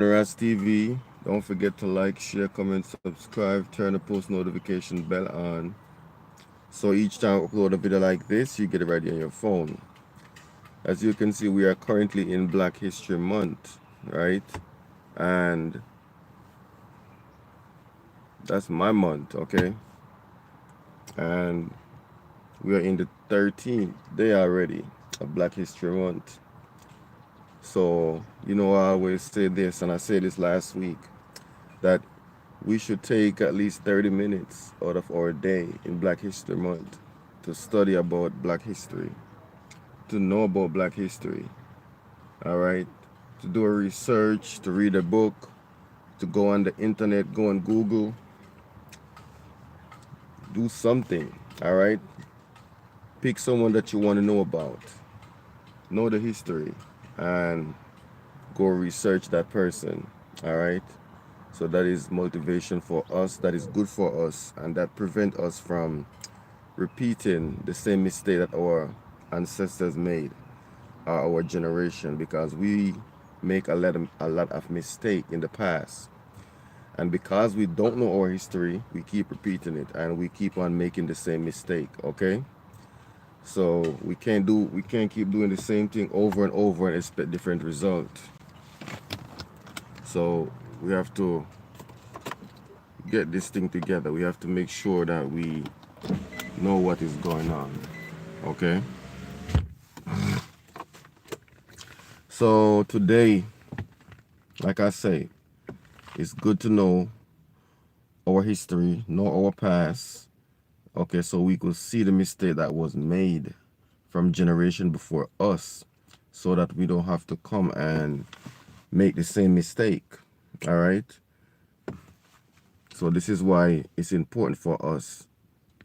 Ras TV. Don't forget to like, share, comment, subscribe, turn the post notification bell on. So each time I upload a video like this, you get it right on your phone. As you can see, we are currently in Black History Month, right? And that's my month, okay? And we are in the 13th day already of Black History Month. So, I always say this, and I said this last week, that we should take at least 30 minutes out of our day in Black History Month to study about Black history, to know about Black history, all right? To do a research, to read a book, to go on the internet, go on Google, do something, all right? Pick someone that you want to know about, know the history, and go research that person, all right? So that is motivation for us, that is good for us, and that prevent us from repeating the same mistake that our ancestors made, our generation, because we make a lot of mistake in the past, and because we don't know our history, we keep repeating it and we keep on making the same mistake. Okay, so we can't keep doing the same thing over and over and expect different results. So we have to get this thing together. We have to make sure that we know what is going on. Okay, so today, like I say, it's good to know our history, know our past. Okay, so we could see the mistake that was made from generation before us, so that we don't have to come and make the same mistake. All right. So this is why it's important for us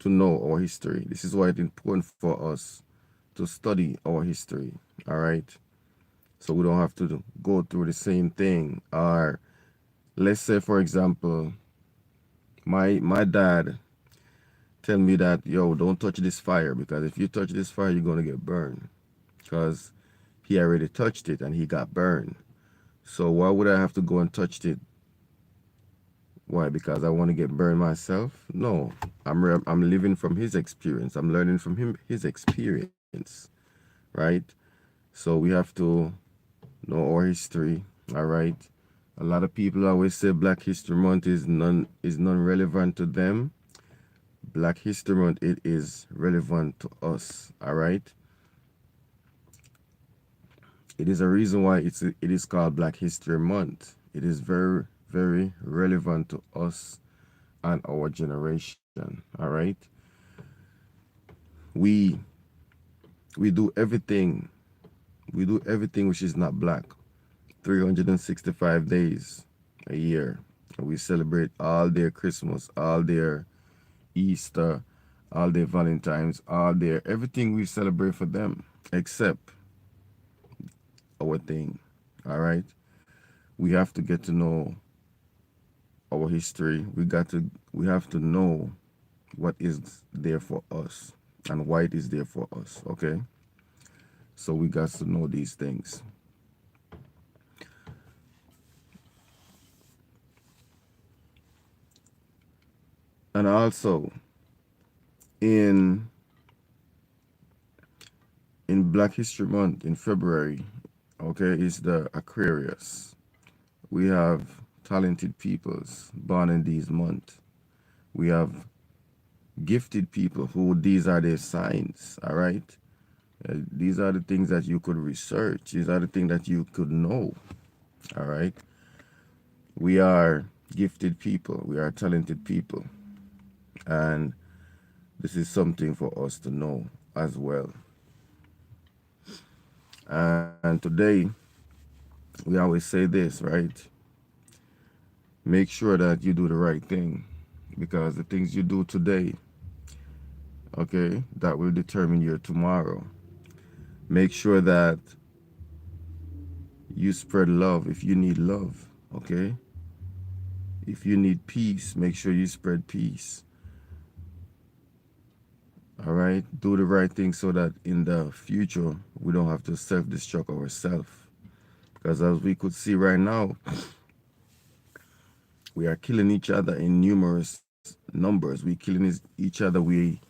to know our history. This is why it's important for us to study our history. All right. So we don't have to go through the same thing. Or let's say, for example, my dad tell me that, yo, don't touch this fire, because if you touch this fire, you're gonna get burned, because he already touched it and he got burned. So why would I have to go and touch it? Why? Because I want to get burned myself? No, I'm living from his experience. I'm learning from his experience, right? So we have to know our history. All right. A lot of people always say Black History Month is non relevant to them. Black History Month, it is relevant to us. All right. It is a reason why it is called Black History Month. It is very, very relevant to us and our generation. All right. We we do everything. We do everything which is not black. 365 days a year. We celebrate all their Christmas, all their Easter, all their Valentines, all their everything we celebrate for them, except our thing. All right. We have to get to know our history. We have to know what is there for us and why it is there for us. Okay. So we got to know these things. And also in Black History Month in February, okay, is the Aquarius. We have talented peoples born in these months. We have gifted people who these are their signs, all right? These are the things that you could research. These are the things that you could know, all right? We are gifted people. We are talented people. And this is something for us to know as well. And today, we always say this, right? Make sure that you do the right thing, because the things you do today, okay, that will determine your tomorrow. Make sure that you spread love if you need love, okay? If you need peace, make sure you spread peace. All right? Do the right thing so that in the future we don't have to self destruct ourselves. Because as we could see right now, We are killing each other in numerous numbers. We killing each other. We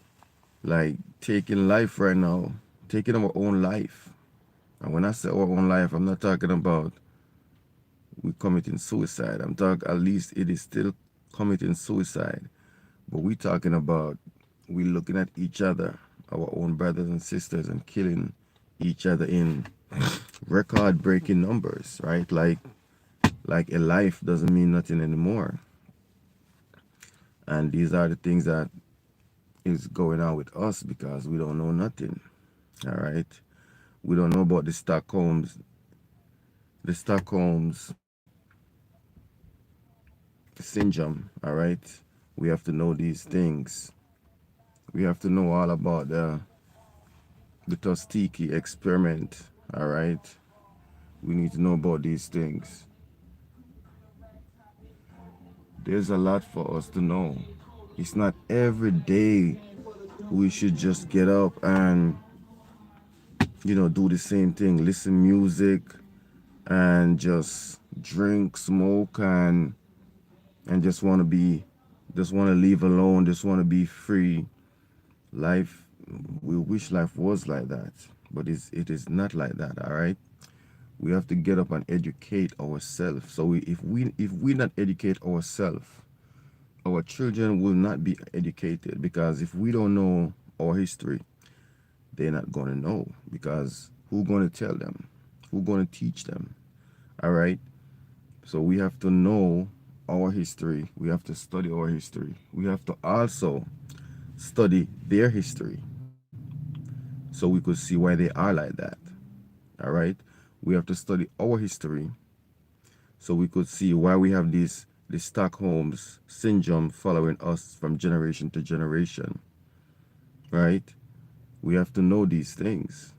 like taking life right now, taking our own life. And when I say our own life, I'm not talking about we committing suicide. I'm talking at least it is still committing suicide. But we talking about we looking at each other, our own brothers and sisters, and killing each other in record breaking numbers, right? Like a life doesn't mean nothing anymore. And these are the things that is going on with us because we don't know nothing. All right. We don't know about the Stockholm's syndrome. All right. We have to know these things. We have to know all about the Tuskegee experiment. All right. We need to know about these things. There's a lot for us to know. It's not every day we should just get up and do the same thing, listen music and just drink, smoke and just want to leave alone, just want to be free. Life, we wish life was like that, but it is not like that. All right, we have to get up and educate ourselves. So if we not educate ourselves, our children will not be educated, because if we don't know our history, they're not going to know, because who going to tell them, who going to teach them? All right, so we have to know our history, we have to study our history, we have to also study their history, so we could see why they are like that. All right, we have to study our history so we could see why we have this Stockholm's syndrome following us from generation to generation. Right, we have to know these things.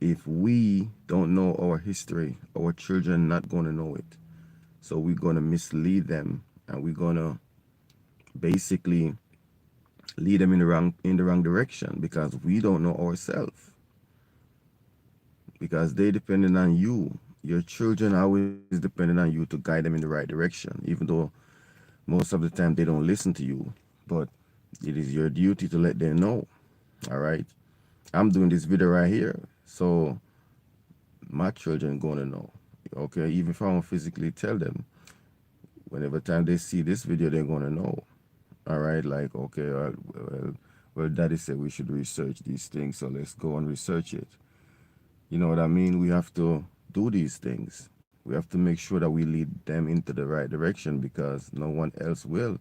If we don't know our history, our children not going to know it. So we're going to mislead them, and we're going to basically lead them in the wrong direction, because we don't know ourselves, because they depending on you. Your children are always depending on you to guide them in the right direction, even though most of the time they don't listen to you. But it is your duty to let them know. All right, I'm doing this video right here, so my children going to know. Okay, even if I don't physically tell them, whenever time they see this video, they're going to know. All right, like, okay, well, daddy said we should research these things, so let's go and research it. You know what I mean? We have to do these things. We have to make sure that we lead them into the right direction, because no one else will.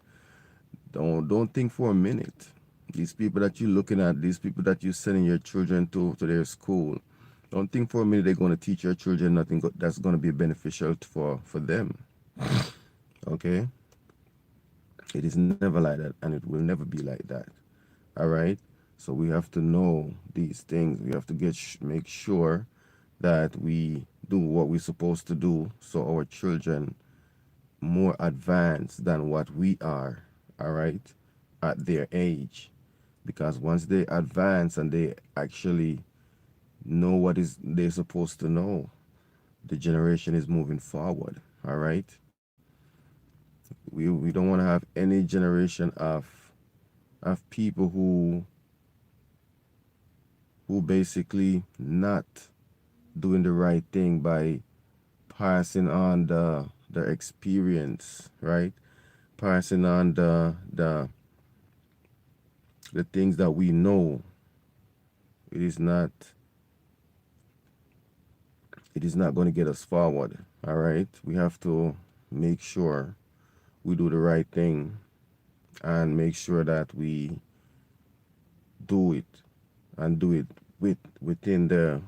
Don't think for a minute. These people that you're looking at, these people that you're sending your children to their school, don't think for a minute they're going to teach your children nothing that's going to be beneficial for them. Okay? It is never like that, and it will never be like that. All right? So we have to know these things. We have to make sure that we do what we're supposed to do, so our children more advanced than what we are, all right, at their age. Because once they advance and they actually know what is they're supposed to know, the generation is moving forward. All right, we don't want to have any generation of people who basically not doing the right thing by passing on the experience, right? Passing on the things that we know. It is not it is not going to get us forward. All right, we have to make sure we do the right thing, and make sure that we do it, and do it within the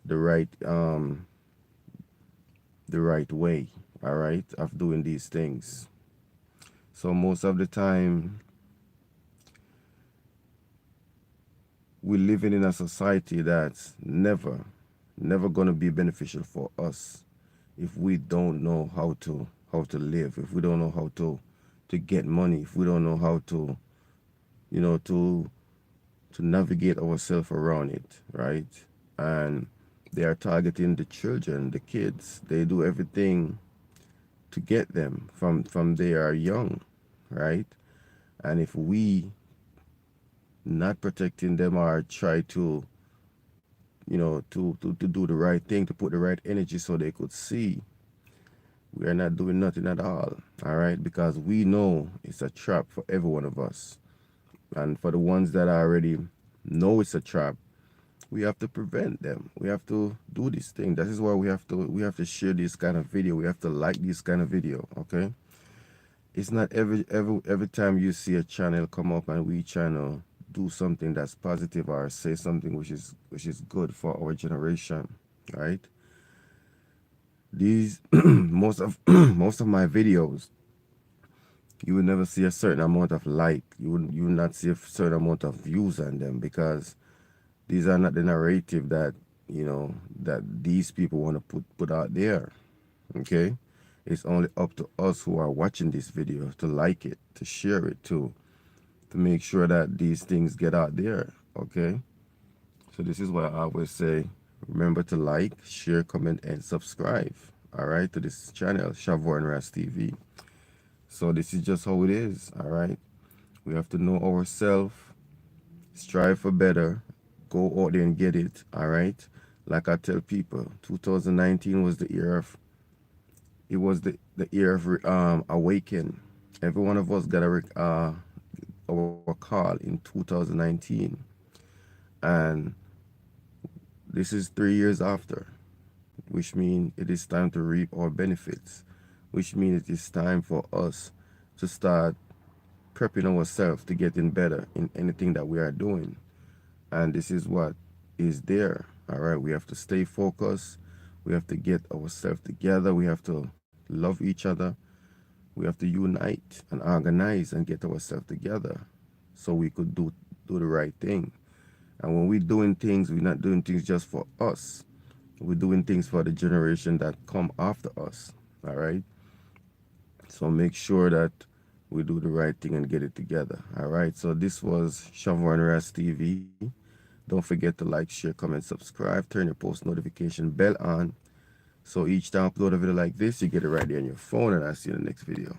the right way, all right, of doing these things. So most of the time we're living in a society that's never going to be beneficial for us, if we don't know how to live, if we don't know how to get money, if we don't know how to you know to navigate ourselves around it, right? And they are targeting the children, the kids. They do everything to get them from they are young, right? And if we not protecting them or try to, to do the right thing, to put the right energy so they could see, we are not doing nothing at all right? Because we know it's a trap for every one of us. And for the ones that already know it's a trap, we have to prevent them. We have to do this thing. That is why we have to share this kind of video. We have to like this kind of video, okay? It's not every time you see a channel come up and we trying to do something that's positive or say something which is good for our generation, right? These most of most of my videos, you will never see a certain amount of like. You will not see a certain amount of views on them, because these are not the narrative that that these people want to put out there. Okay, it's only up to us who are watching this video to like it, to share it, to make sure that these things get out there. Okay, so this is what I always say: remember to like, share, comment, and subscribe. All right, to this channel, Shavor and Ras TV. So this is just how it is. All right, we have to know ourselves, strive for better, go out there and get it. All right, like I tell people, 2019 was the year of the year of awaken. Every one of us got our call in 2019, and this is 3 years after, which means it is time to reap our benefits, which means it is time for us to start prepping ourselves to getting better in anything that we are doing. And this is what is there. All right, we have to stay focused. We have to get ourselves together. We have to love each other. We have to unite and organize and get ourselves together so we could do the right thing. And when we're doing things, we're not doing things just for us. We're doing things for the generation that come after us. All right. So make sure that we do the right thing and get it together. All right. So this was Shavor and Ras TV. Don't forget to like, share, comment, subscribe, turn your post notification bell on. So each time I upload a video like this, you get it right there on your phone, and I'll see you in the next video.